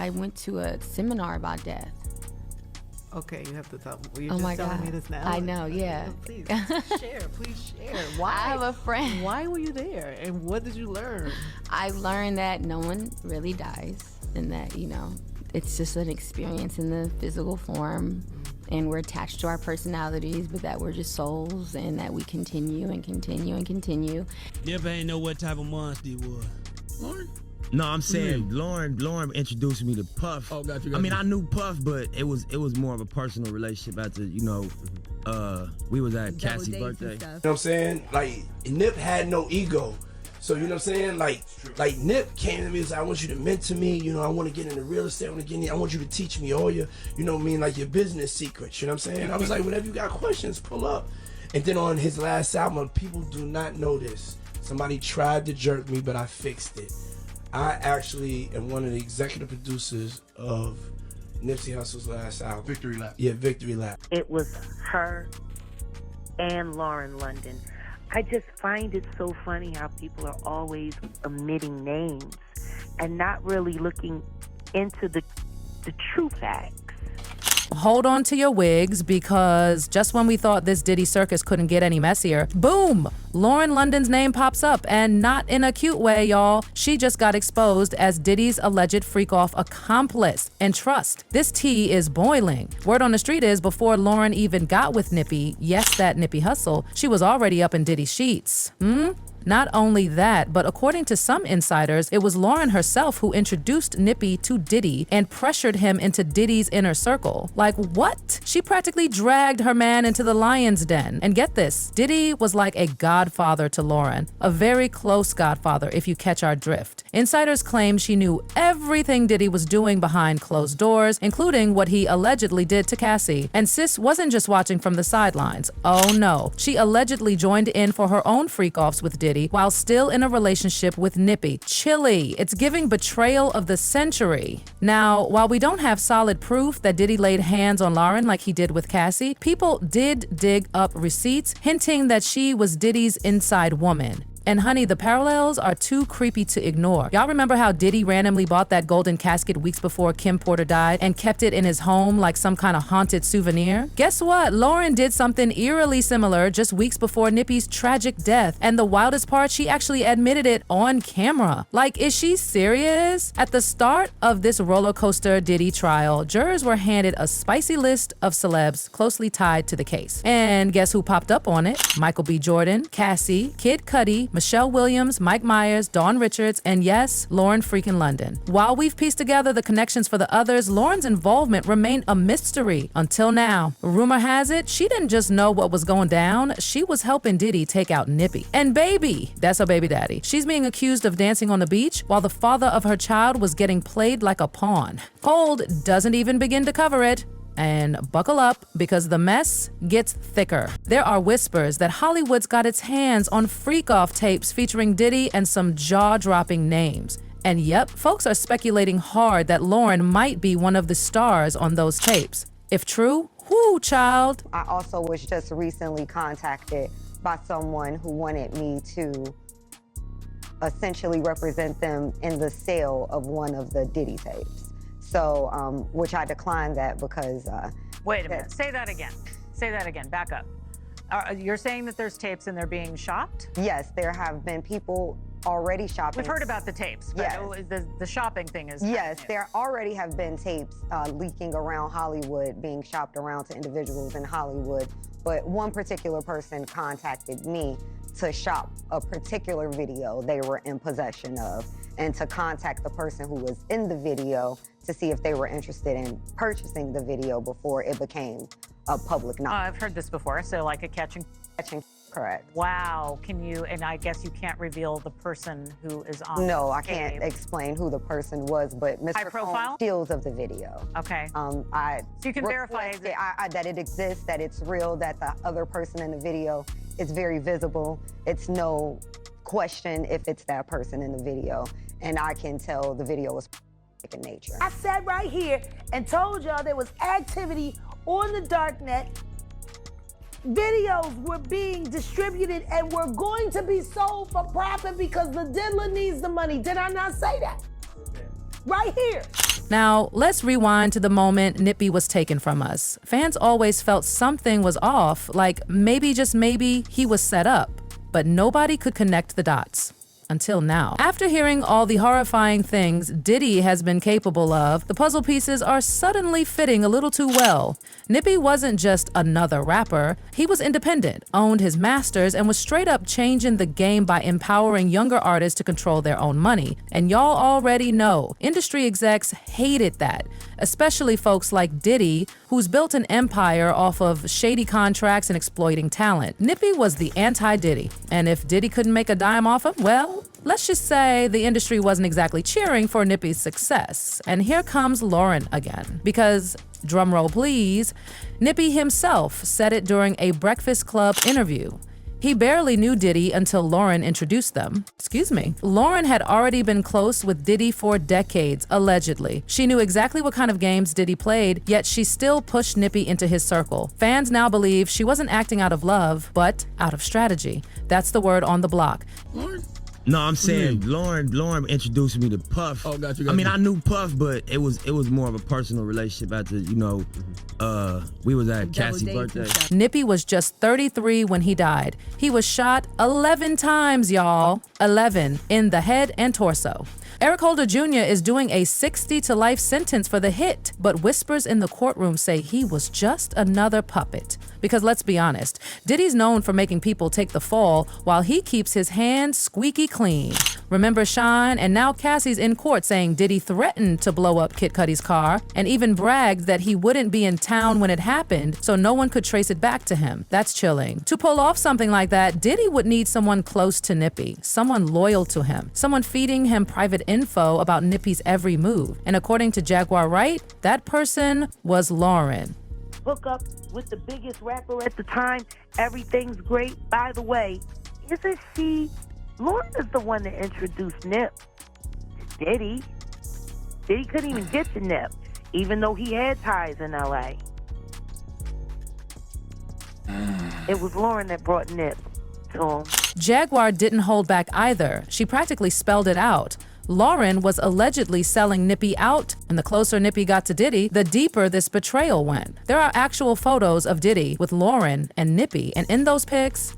I went to a seminar about death. Okay, you have to tell me. Well, you're Oh just my telling God. me this now. I know, yeah. Please share. Why? I have a friend. Why were you there, and what did you learn? I learned that no one really dies, and that, it's just an experience in the physical form, and we're attached to our personalities, but that we're just souls, and that we continue and continue and continue. Never ain't know what type of monster he was. Lauren? No, I'm saying Lauren introduced me to Puff. Oh, got you. I mean, I knew Puff, but it was more of a personal relationship after, we was at Cassie's birthday. You know what I'm saying? Like, Nip had no ego. So, you know what I'm saying? Like Nip came to me and said, I want you to mentor me. I want to get into real estate. I want you to teach me all your, like your business secrets. You know what I'm saying? I was like, whenever you got questions, pull up. And then on his last album, people do not know this. Somebody tried to jerk me, but I fixed it. I actually am one of the executive producers of Nipsey Hussle's last album. Victory Lap. Yeah, Victory Lap. It was her and Lauren London. I just find it so funny how people are always omitting names and not really looking into the true facts. Hold on to your wigs, because just when we thought this Diddy circus couldn't get any messier, boom! Lauren London's name pops up, and not in a cute way, y'all. She just got exposed as Diddy's alleged freak-off accomplice. And trust, this tea is boiling. Word on the street is, before Lauren even got with Nippy, yes, that Nippy Hussle, she was already up in Diddy's sheets. Not only that, but according to some insiders, it was Lauren herself who introduced Nippy to Diddy and pressured him into Diddy's inner circle. Like, what? She practically dragged her man into the lion's den. And get this, Diddy was like a godfather to Lauren, a very close godfather if you catch our drift. Insiders claim she knew everything Diddy was doing behind closed doors, including what he allegedly did to Cassie. And sis wasn't just watching from the sidelines. Oh no, she allegedly joined in for her own freak-offs with Diddy while still in a relationship with Nippy. Chilly. It's giving betrayal of the century. Now, while we don't have solid proof that Diddy laid hands on Lauren like he did with Cassie, people did dig up receipts hinting that she was Diddy's inside woman. And honey, the parallels are too creepy to ignore. Y'all remember how Diddy randomly bought that golden casket weeks before Kim Porter died and kept it in his home like some kind of haunted souvenir? Guess what? Lauren did something eerily similar just weeks before Nippy's tragic death. And the wildest part, she actually admitted it on camera. Like, is she serious? At the start of this roller coaster Diddy trial, jurors were handed a spicy list of celebs closely tied to the case. And guess who popped up on it? Michael B. Jordan, Cassie, Kid Cudi, Michelle Williams, Mike Myers, Dawn Richards, and yes, Lauren freaking London. While we've pieced together the connections for the others, Lauren's involvement remained a mystery until now. Rumor has it, she didn't just know what was going down, she was helping Diddy take out Nippy. And baby, that's her baby daddy. She's being accused of dancing on the beach while the father of her child was getting played like a pawn. Cold doesn't even begin to cover it. And buckle up, because the mess gets thicker. There are whispers that Hollywood's got its hands on freak-off tapes featuring Diddy and some jaw-dropping names. And yep, folks are speculating hard that Lauren might be one of the stars on those tapes. If true, whoo, child. I also was just recently contacted by someone who wanted me to essentially represent them in the sale of one of the Diddy tapes. So, which I declined that because... Wait a minute, say that again. Say that again, back up. You're saying that there's tapes and they're being shopped? Yes, there have been people already shopping. We've heard about the tapes, but yes. The shopping thing is... Yes, there already have been tapes leaking around Hollywood, being shopped around to individuals in Hollywood, but one particular person contacted me to shop a particular video they were in possession of, and to contact the person who was in the video to see if they were interested in purchasing the video before it became a public knowledge. I've heard this before, so like a catching. Correct. Wow, can you, and I guess you can't reveal the person who is on No, I tape. can't explain who the person was, but Mr. High profile? Steals of the video. Okay. So you can verify that it exists, that it's real, that the other person in the video is very visible. It's no question if it's that person in the video, and I can tell the video was in nature. I sat right here and told y'all there was activity on the darknet. Videos were being distributed and were going to be sold for profit because the diddler needs the money. Did I not say that? Right here. Now, let's rewind to the moment Nippy was taken from us. Fans always felt something was off, like maybe, just maybe, he was set up. But nobody could connect the dots. Until now. After hearing all the horrifying things Diddy has been capable of, the puzzle pieces are suddenly fitting a little too well. Nippy wasn't just another rapper. He was independent, owned his masters, and was straight up changing the game by empowering younger artists to control their own money. And y'all already know, industry execs hated that, especially folks like Diddy, who's built an empire off of shady contracts and exploiting talent. Nippy was the anti-Diddy, and if Diddy couldn't make a dime off him, well, let's just say the industry wasn't exactly cheering for Nippy's success. And here comes Lauren again. Because, drumroll please, Nippy himself said it during a Breakfast Club interview. He barely knew Diddy until Lauren introduced them. Excuse me. Lauren had already been close with Diddy for decades, allegedly. She knew exactly what kind of games Diddy played, yet she still pushed Nippy into his circle. Fans now believe she wasn't acting out of love, but out of strategy. That's the word on the block. No, I'm saying Lauren introduced me to Puff. Oh, got you. I mean, I knew Puff, but it was more of a personal relationship after, we was at Cassie's birthday. Nippy was just 33 when he died. He was shot 11 times, y'all. 11 in the head and torso. Eric Holder Jr. is doing a 60 to life sentence for the hit, but whispers in the courtroom say he was just another puppet. Because let's be honest, Diddy's known for making people take the fall while he keeps his hands squeaky clean. Remember Shine? And now Cassie's in court saying Diddy threatened to blow up Kid Cudi's car and even bragged that he wouldn't be in town when it happened, so no one could trace it back to him. That's chilling. To pull off something like that, Diddy would need someone close to Nippy, someone loyal to him, someone feeding him private info about Nippy's every move. And according to Jaguar Wright, that person was Lauren. Hook up with the biggest rapper at the time. Everything's great. By the way, isn't she? Lauren is the one that introduced Nip to Diddy. Diddy couldn't even get to Nip, even though he had ties in L.A. It was Lauren that brought Nip to him. Jaguar didn't hold back either. She practically spelled it out. Lauren was allegedly selling Nippy out, and the closer Nippy got to Diddy, the deeper this betrayal went. There are actual photos of Diddy with Lauren and Nippy, and in those pics,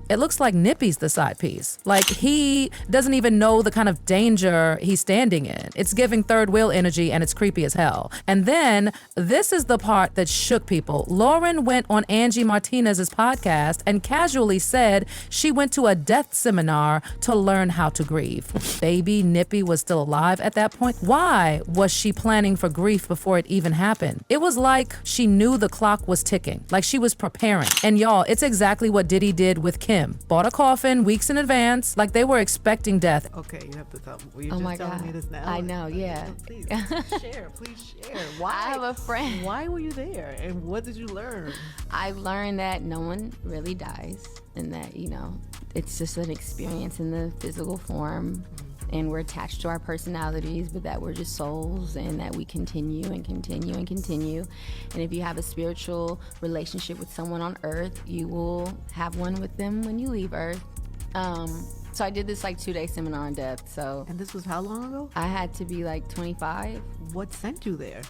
it looks like Nippy's the side piece. Like he doesn't even know the kind of danger he's standing in. It's giving third wheel energy and it's creepy as hell. And then this is the part that shook people. Lauren went on Angie Martinez's podcast and casually said she went to a death seminar to learn how to grieve. Baby Nippy was still alive at that point. Why was she planning for grief before it even happened? It was like she knew the clock was ticking, like she was preparing. And y'all, it's exactly what Diddy did with Kim. Bought a coffin weeks in advance, like they were expecting death. Okay, you have to tell me. You're Oh just my telling God. me this now. I know, yeah. Please share. Please share. Why? I have a friend. Why were you there? And what did you learn? I learned that no one really dies and that, it's just an experience in the physical form and we're attached to our personalities, but that we're just souls and that we continue and continue and continue. And if you have a spiritual relationship with someone on earth, you will have one with them when you leave earth. So I did this 2-day seminar on death. So And this was how long ago? I had to be 25. What sent you there?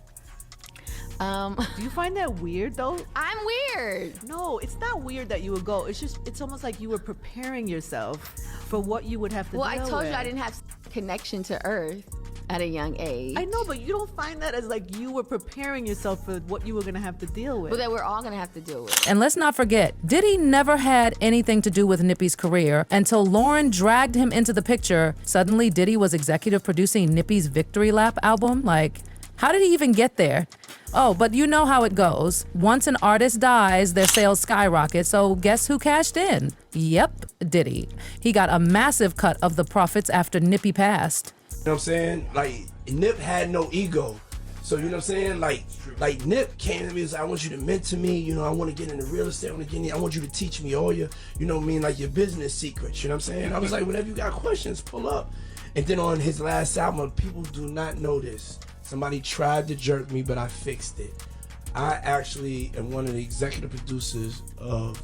Do Do you find that weird though? I'm weird. No, it's not weird that you would go. It's almost like you were preparing yourself for what you would have to Well, I deal told with. you I didn't have connection to earth at a young age. I know, but you don't find that as like you were preparing yourself for what you were going to have to deal with. But that we're all gonna have to deal with. And let's not forget, Diddy never had anything to do with Nippy's career until Lauren dragged him into the picture. Suddenly, Diddy was executive producing Nippy's Victory Lap album. How did he even get there? Oh, but you know how it goes. Once an artist dies, their sales skyrocket, so guess who cashed in? Yep, Diddy. He got a massive cut of the profits after Nippy passed. You know what I'm saying? Nip had no ego. So, you know what I'm saying? Like Nip came to me and said, I want you to mentor me. I want to get into real estate. I want you to teach me all your, your business secrets. You know what I'm saying? I was like, whenever you got questions, pull up. And then on his last album, people do not know this. Somebody tried to jerk me, but I fixed it. I actually am one of the executive producers of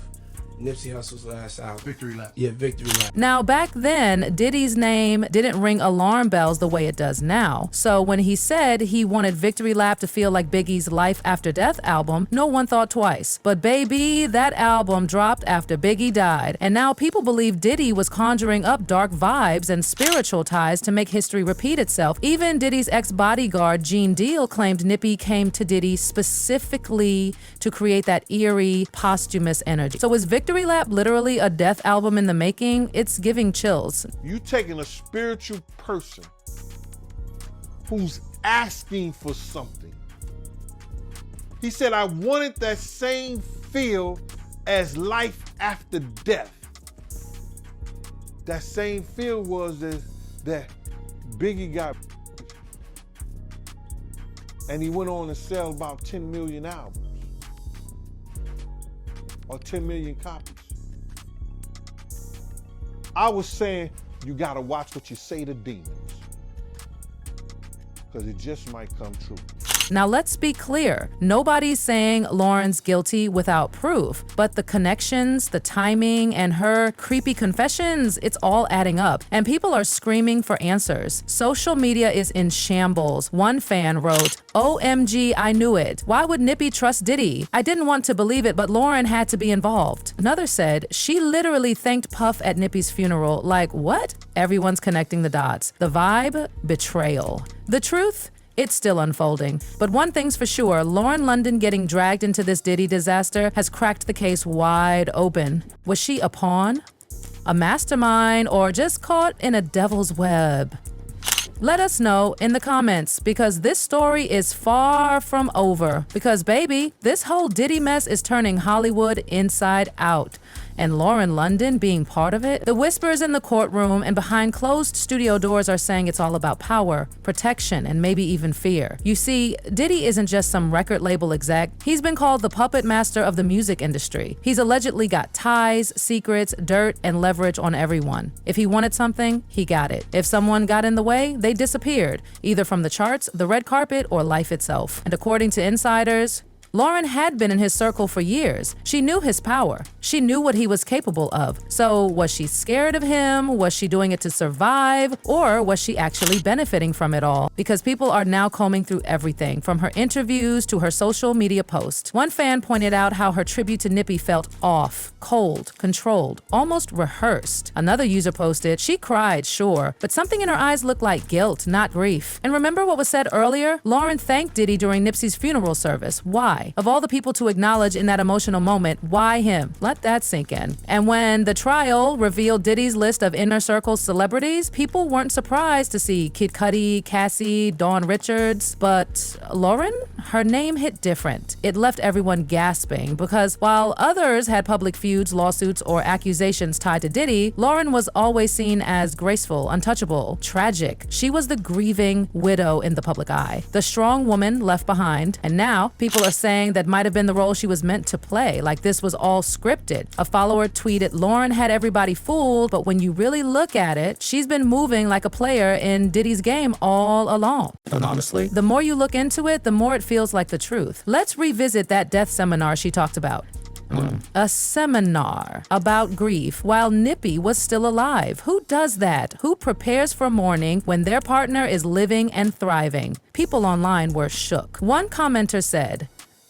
Nipsey Hussle's last album. Victory Lap. Yeah, Victory Lap. Now, back then, Diddy's name didn't ring alarm bells the way it does now. So when he said he wanted Victory Lap to feel like Biggie's Life After Death album, no one thought twice. But baby, that album dropped after Biggie died. And now people believe Diddy was conjuring up dark vibes and spiritual ties to make history repeat itself. Even Diddy's ex-bodyguard, Gene Deal, claimed Nippy came to Diddy specifically to create that eerie, posthumous energy. So is Victory Lap literally a death album in the making? It's giving chills. You taking a spiritual person who's asking for something. He said, I wanted that same feel as life after death. That same feel was that Biggie got, and he went on to sell about 10 million albums. Or 10 million copies. I was saying, you gotta watch what you say to demons, because it just might come true. Now let's be clear, nobody's saying Lauren's guilty without proof, but the connections, the timing, and her creepy confessions, it's all adding up. And people are screaming for answers. Social media is in shambles. One fan wrote, OMG, I knew it. Why would Nippy trust Diddy? I didn't want to believe it, but Lauren had to be involved. Another said, she literally thanked Puff at Nippy's funeral. Like, what? Everyone's connecting the dots. The vibe, betrayal. The truth? It's still unfolding. But one thing's for sure, Lauren London getting dragged into this Diddy disaster has cracked the case wide open. Was she a pawn, a mastermind, or just caught in a devil's web? Let us know in the comments, because this story is far from over. Because baby, this whole Diddy mess is turning Hollywood inside out. And Lauren London being part of it? The whispers in the courtroom and behind closed studio doors are saying it's all about power, protection, and maybe even fear. You see, Diddy isn't just some record label exec. He's been called the puppet master of the music industry. He's allegedly got ties, secrets, dirt, and leverage on everyone. If he wanted something, he got it. If someone got in the way, they disappeared, either from the charts, the red carpet, or life itself. And according to insiders, Lauren had been in his circle for years. She knew his power. She knew what he was capable of. So was she scared of him? Was she doing it to survive? Or was she actually benefiting from it all? Because people are now combing through everything, from her interviews to her social media posts. One fan pointed out how her tribute to Nippy felt off, cold, controlled, almost rehearsed. Another user posted, she cried, sure, but something in her eyes looked like guilt, not grief. And remember what was said earlier? Lauren thanked Diddy during Nipsey's funeral service. Why? Of all the people to acknowledge in that emotional moment, why him? Let that sink in. And when the trial revealed Diddy's list of inner circle celebrities, people weren't surprised to see Kid Cudi, Cassie, Dawn Richards, but Lauren? Her name hit different. It left everyone gasping because while others had public feuds, lawsuits, or accusations tied to Diddy, Lauren was always seen as graceful, untouchable, tragic. She was the grieving widow in the public eye, the strong woman left behind, and now people are saying that might have been the role she was meant to play, like this was all scripted. A follower tweeted, Lauren had everybody fooled, but when you really look at it, she's been moving like a player in Diddy's game all along. And honestly, the more you look into it, the more it feels like the truth. Let's revisit that death seminar she talked about. A seminar about grief while Nippy was still alive. Who does that? Who prepares for mourning when their partner is living and thriving? People online were shook. One commenter said,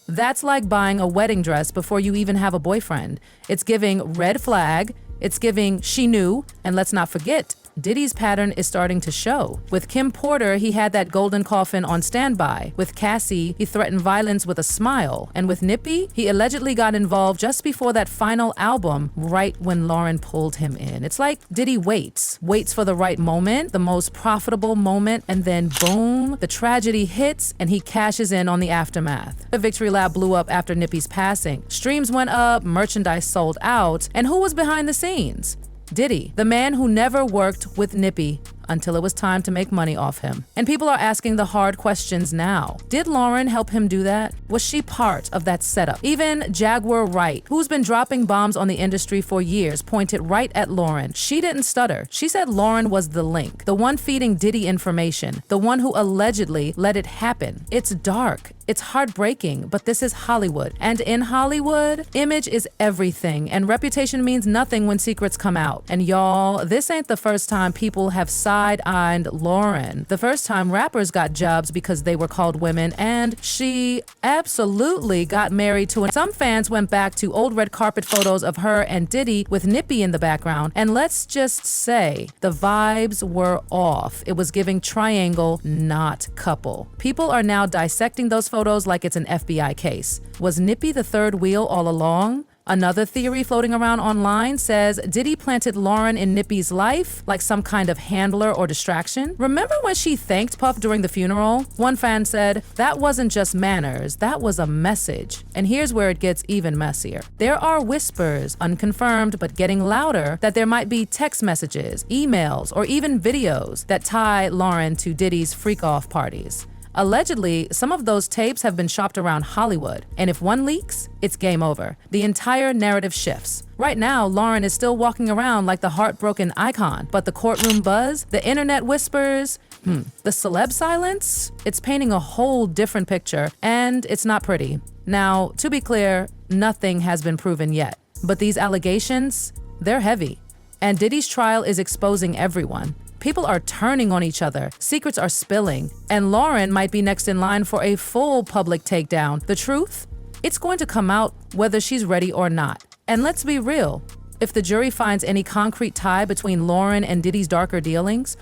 that's like buying a wedding dress before you even have a boyfriend. It's giving red flag, it's giving she knew, and let's not forget, Diddy's pattern is starting to show. With Kim Porter, he had that golden coffin on standby. With Cassie, he threatened violence with a smile. And with Nippy, he allegedly got involved just before that final album, right when Lauren pulled him in. It's like Diddy waits for the right moment, the most profitable moment, and then boom, the tragedy hits and he cashes in on the aftermath. The Victory Lap blew up after Nippy's passing. Streams went up, merchandise sold out, and who was behind the scenes? Diddy, the man who never worked with Nippy. until it was time to make money off him. And people are asking the hard questions now. Did Lauren help him do that? Was she part of that setup? Even Jaguar Wright, who's been dropping bombs on the industry for years, pointed right at Lauren. She didn't stutter. She said Lauren was the link, the one feeding Diddy information, the one who allegedly let it happen. It's dark. It's heartbreaking, but this is Hollywood. And in Hollywood, image is everything, and reputation means nothing when secrets come out. And y'all, this ain't the first time people have side-eyed Lauren. The first time rappers got jobs because they were called women, and she absolutely got married to. Some fans went back to old red carpet photos of her and Diddy with Nippy in the background, and let's just say the vibes were off. It was giving triangle, not couple. People are now dissecting those photos like it's an FBI case. Was Nippy the third wheel all along? Another theory floating around online says Diddy planted Lauren in Nippy's life like some kind of handler or distraction. Remember when she thanked Puff during the funeral? One fan said, that wasn't just manners, that was a message. And here's where it gets even messier. There are whispers, unconfirmed but getting louder, that there might be text messages, emails, or even videos that tie Lauren to Diddy's freak-off parties. Allegedly, some of those tapes have been shopped around Hollywood, and if one leaks, it's game over. The entire narrative shifts. Right now, Lauren is still walking around like the heartbroken icon, but the courtroom buzz, the internet whispers, the celeb silence, it's painting a whole different picture, and it's not pretty. Now, to be clear, nothing has been proven yet, but these allegations, they're heavy, and Diddy's trial is exposing everyone. People are turning on each other, secrets are spilling, and Lauren might be next in line for a full public takedown. The truth? It's going to come out whether she's ready or not. And let's be real, if the jury finds any concrete tie between Lauren and Diddy's darker dealings,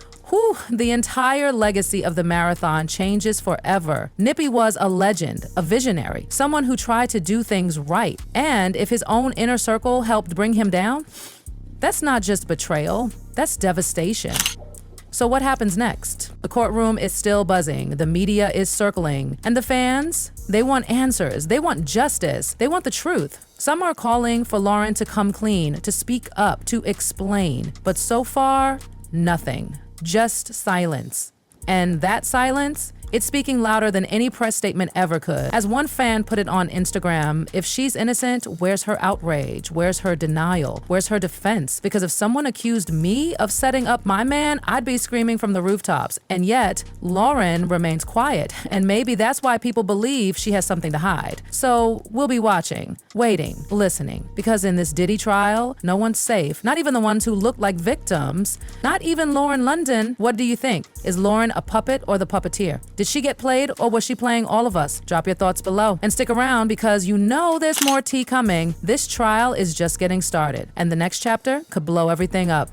the entire legacy of the marathon changes forever. Nippy was a legend, a visionary, someone who tried to do things right. And if his own inner circle helped bring him down, that's not just betrayal, that's devastation. So what happens next? The courtroom is still buzzing, the media is circling, and the fans, they want answers, they want justice, they want the truth. Some are calling for Lauren to come clean, to speak up, to explain. But so far, nothing, just silence. And that silence, it's speaking louder than any press statement ever could. As one fan put it on Instagram, if she's innocent, where's her outrage? Where's her denial? Where's her defense? Because if someone accused me of setting up my man, I'd be screaming from the rooftops. And yet, Lauren remains quiet. And maybe that's why people believe she has something to hide. So we'll be watching, waiting, listening. Because in this Diddy trial, no one's safe. Not even the ones who look like victims. Not even Lauren London. What do you think? Is Lauren a puppet or the puppeteer? Did she get played or was she playing all of us? Drop your thoughts below and stick around because you know there's more tea coming. This trial is just getting started and the next chapter could blow everything up.